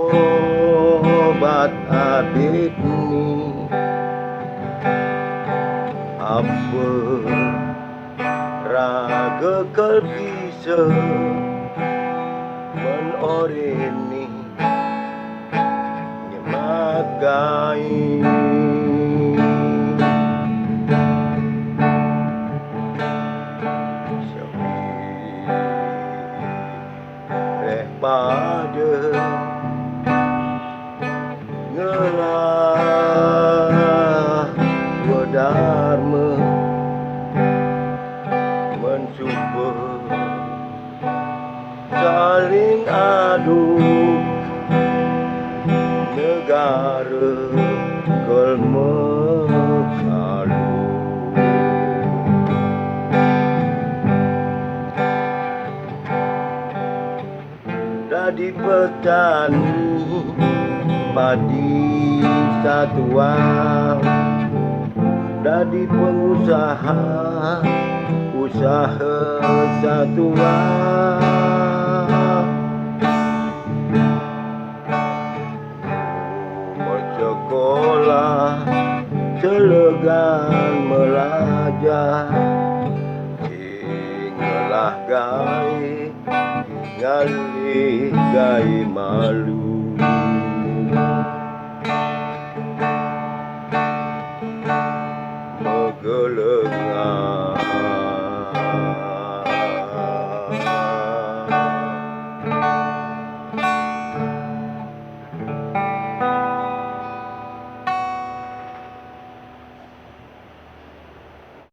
tobat abid ni apa raga kalbisa menoreni nyemagai pada ngelah dharma mencuba saling adu negara kelmekalu dadi petani padi satuan dadi pengusaha usaha satuan bersekolah selegan melajar singelah gai ngalih gai malu